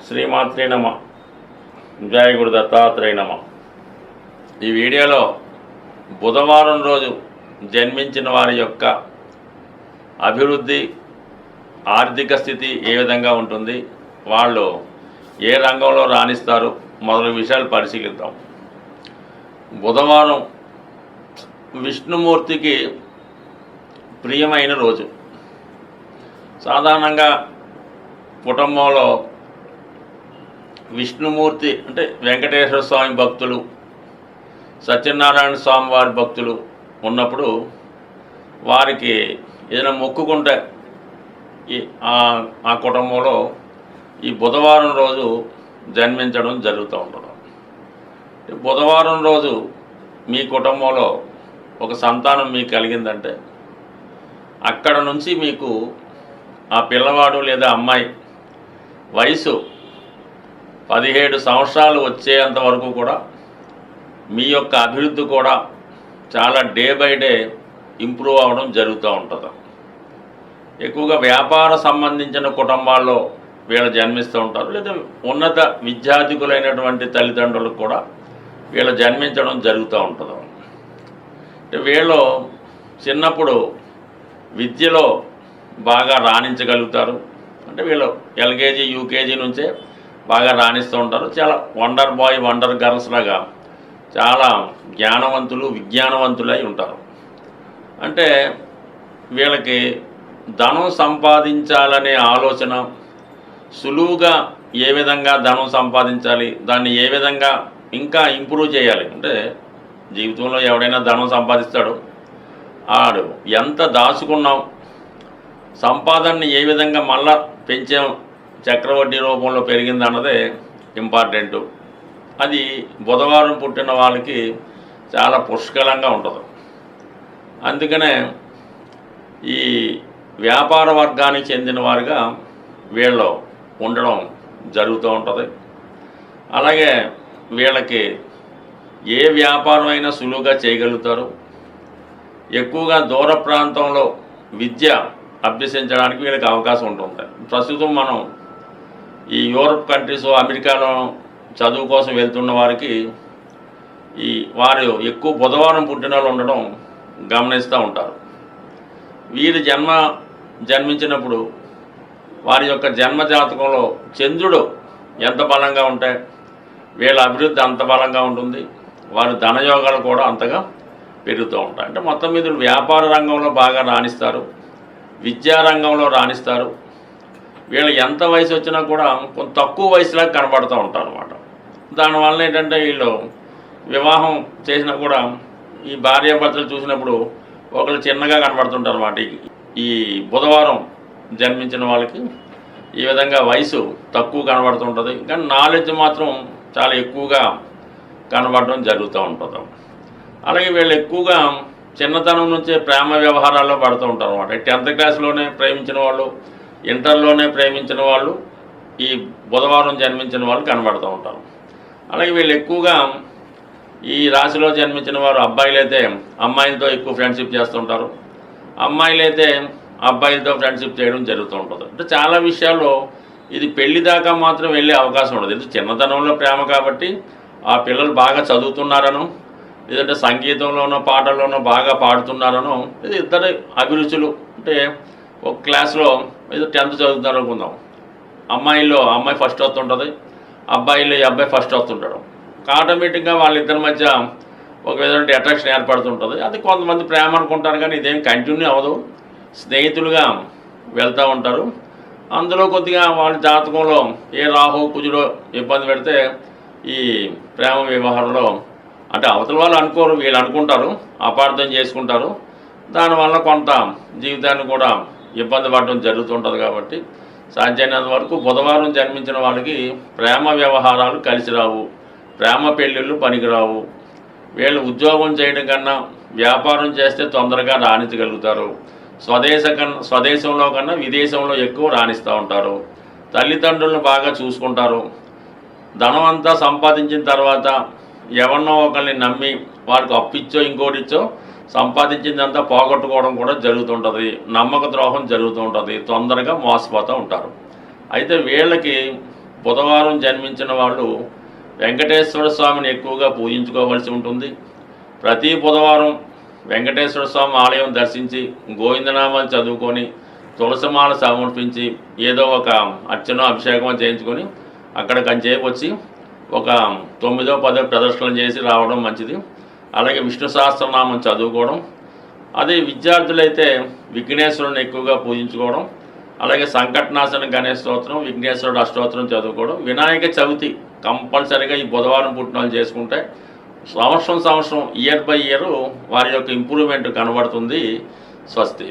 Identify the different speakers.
Speaker 1: శ్రీమాత్రే నమ. జయ గురు దత్తాత్రేయ నమ. ఈ వీడియోలో బుధవారం రోజు జన్మించిన వారి యొక్క అభివృద్ధి, ఆర్థిక స్థితి ఏ విధంగా ఉంటుంది, వాళ్ళు ఏ రంగంలో రాణిస్తారు మొదలగు విషయాలు పరిశీలిద్దాం. బుధవారం విష్ణుమూర్తికి ప్రియమైన రోజు. సాధారణంగా కుటుంబంలో విష్ణుమూర్తి అంటే వెంకటేశ్వర స్వామి భక్తులు, సత్యనారాయణ స్వామి వారి భక్తులు ఉన్నప్పుడు వారికి ఏదైనా మొక్కుకుంటే ఆ కుటుంబంలో ఈ బుధవారం రోజు జన్మించడం జరుగుతూ ఉంటుంది. బుధవారం రోజు మీ కుటుంబంలో ఒక సంతానం మీకు కలిగిందంటే అక్కడ నుంచి మీకు ఆ పిల్లవాడు లేదా అమ్మాయి వయసు 17 సంవత్సరాలు వచ్చేంత వరకు కూడా మీ యొక్క అభివృద్ధి కూడా చాలా డే బై డే ఇంప్రూవ్ అవ్వడం జరుగుతూ ఉంటుంది. ఎక్కువగా వ్యాపార సంబంధించిన కుటుంబాల్లో వీళ్ళు జన్మిస్తూ ఉంటారు, లేదా ఉన్నత విద్యార్థికులైనటువంటి తల్లిదండ్రులకు కూడా వీళ్ళు జన్మించడం జరుగుతూ ఉంటుంది. వీళ్ళు చిన్నప్పుడు విద్యలో బాగా రాణించగలుగుతారు. అంటే వీళ్ళు ఎల్కేజీ యూకేజీ నుంచే బాగా రాణిస్తూ ఉంటారు. చాలా వండర్ బాయ్ వండర్ గర్ల్స్ లాగా చాలా జ్ఞానవంతులు విజ్ఞానవంతులై ఉంటారు. అంటే వీళ్ళకి ధనం సంపాదించాలనే ఆలోచన, సులువుగా ఏ విధంగా ధనం సంపాదించాలి, దాన్ని ఏ విధంగా ఇంకా ఇంప్రూవ్ చేయాలి. అంటే జీవితంలో ఎవడైనా ధనం సంపాదిస్తాడు, ఆడు ఎంత దాచుకున్నాం, సంపాదనని ఏ విధంగా మళ్ళా పెంచాం, చక్రవడ్డీ రూపంలో పెరిగింది అన్నదే ఇంపార్టెంటు. అది బుధవారం పుట్టిన వాళ్ళకి చాలా పుష్కలంగా ఉంటుంది. అందుకనే ఈ వ్యాపార వర్గానికి చెందిన వారుగా వీళ్ళు ఉండడం జరుగుతూ ఉంటుంది. అలాగే వీళ్ళకి ఏ వ్యాపారం అయినా సులువుగా చేయగలుగుతారు. ఎక్కువగా దూర ప్రాంతంలో విద్య అభ్యసించడానికి వీళ్ళకి అవకాశం ఉంటుంది. ప్రస్తుతం మనం ఈ యూరప్ కంట్రీస్, అమెరికాలో చదువు కోసం వెళ్తున్న వారికి వారు ఎక్కువ బుధవారం పుట్టిన వాళ్ళు ఉండడం గమనిస్తూ ఉంటారు. వీరి జన్మించినప్పుడు వారి యొక్క జన్మ జాతకంలో చంద్రుడు ఎంత బలంగా ఉంటే వీళ్ళ అభివృద్ధి అంత బలంగా ఉంటుంది. వారి ధనయోగాలు కూడా అంతగా పెరుగుతూ ఉంటాయి. అంటే మొత్తం మీద వ్యాపార రంగంలో బాగా రాణిస్తారు, విద్యారంగంలో రాణిస్తారు. వీళ్ళు ఎంత వయసు వచ్చినా కూడా కొంత తక్కువ వయసులాగా కనబడుతూ ఉంటారు అన్నమాట. దానివల్ల ఏంటంటే వీళ్ళు వివాహం చేసినా కూడా ఈ భార్యాభర్తలు చూసినప్పుడు ఒకళ్ళు చిన్నగా కనబడుతుంటారు అన్నమాట. ఈ బుధవారం జన్మించిన వాళ్ళకి ఈ విధంగా వయసు తక్కువ కనబడుతుంటుంది, కానీ నాలెడ్జ్ మాత్రం చాలా ఎక్కువగా కనబడడం జరుగుతూ ఉంటుంది. అలాగే వీళ్ళు ఎక్కువగా చిన్నతనం నుంచే ప్రేమ వ్యవహారాల్లో పడుతూ ఉంటారు అన్నమాట. 10th క్లాస్లోనే ప్రేమించిన వాళ్ళు, ఇంటర్లోనే ప్రేమించిన వాళ్ళు ఈ బుధవారం జన్మించిన వాళ్ళు కనబడుతూ ఉంటారు. అలాగే వీళ్ళు ఎక్కువగా ఈ రాశిలో జన్మించిన వారు అబ్బాయిలైతే అమ్మాయిలతో ఎక్కువ ఫ్రెండ్షిప్ చేస్తుంటారు, అమ్మాయిలైతే అబ్బాయిలతో ఫ్రెండ్షిప్ చేయడం జరుగుతూ ఉంటుంది. అంటే చాలా విషయాల్లో ఇది పెళ్లి దాకా మాత్రం వెళ్ళే అవకాశం ఉండదు. ఇది చిన్నతనంలో ప్రేమ కాబట్టి ఆ పిల్లలు బాగా చదువుతున్నారనో, లేదంటే సంగీతంలోనో పాటల్లోనో బాగా పాడుతున్నారనో, ఇది ఇద్దరు అభిరుచులు. అంటే ఒక క్లాస్లో ఏదో 10th చదువుతున్నారు అనుకుందాం, అమ్మాయి ఫస్ట్ వస్తుంటుంది, అబ్బాయిలో ఈ అబ్బాయి ఫస్ట్ వస్తుంటాడు. ఆటోమేటిక్గా వాళ్ళిద్దరి మధ్య ఒక విధమైన అట్రాక్షన్ ఏర్పడుతుంటుంది. అది కొంతమంది ప్రేమ అనుకుంటారు, కానీ ఇదేం కంటిన్యూ అవ్వదు. స్నేహితులుగా వెళ్తూ ఉంటారు. అందులో కొద్దిగా వాళ్ళ జాతకంలో ఏ రాహు కుజుడో ఇబ్బంది పెడితే ఈ ప్రేమ వ్యవహారంలో అంటే అవతల వాళ్ళు అనుకోరు, వీళ్ళు అనుకుంటారు, అపార్థం చేసుకుంటారు. దానివల్ల కొంత జీవితాన్ని కూడా ఇబ్బంది పడడం జరుగుతుంటుంది. కాబట్టి సాధ్యమైనంత వరకు బుధవారం జన్మించిన వాళ్ళకి ప్రేమ వ్యవహారాలు కలిసి రావు, ప్రేమ పెళ్ళిళ్ళు పనికిరావు. వీళ్ళు ఉద్యోగం చేయడం కన్నా వ్యాపారం చేస్తే తొందరగా రాణించగలుగుతారు. స్వదేశంలో కన్నా విదేశంలో ఎక్కువ రాణిస్తూ ఉంటారు. తల్లిదండ్రులను బాగా చూసుకుంటారు. ధనం అంతా సంపాదించిన తర్వాత ఎవరినో ఒకరిని నమ్మి వారికి అప్పిచ్చో ఇంకోటిచ్చో సంపాదించిందంతా పోగొట్టుకోవడం కూడా జరుగుతుంటుంది, నమ్మక ద్రోహం జరుగుతూ ఉంటుంది, తొందరగా మోసపోతూ ఉంటారు. అయితే వీళ్ళకి బుధవారం జన్మించిన వాళ్ళు వెంకటేశ్వర స్వామిని ఎక్కువగా పూజించుకోవాల్సి ఉంటుంది. ప్రతి బుధవారం వెంకటేశ్వర స్వామి ఆలయం దర్శించి గోవిందనామాలు చదువుకొని తులసిమాల సమర్పించి ఏదో ఒక అర్చన అభిషేకం చేయించుకొని అక్కడ కంచేపు వచ్చి ఒక 9వ 10వ ప్రదర్శనలు చేసి రావడం మంచిది. అలాగే విష్ణు సహస్రనామం చదువుకోవడం. అదే విద్యార్థులైతే విఘ్నేశ్వరుని ఎక్కువగా పూజించుకోవడం. అలాగే సంకటనాశన గణేష్ స్తోత్రం, విఘ్నేశ్వరుడు అష్టోత్తరం చదువుకోవడం. వినాయక చవితి కంపల్సరీగా ఈ బుధవారం పుట్టినలు చేసుకుంటే సంవత్సరం ఇయర్ బై ఇయర్ వారి యొక్క ఇంప్రూవ్మెంట్ కనబడుతుంది. స్వస్తి.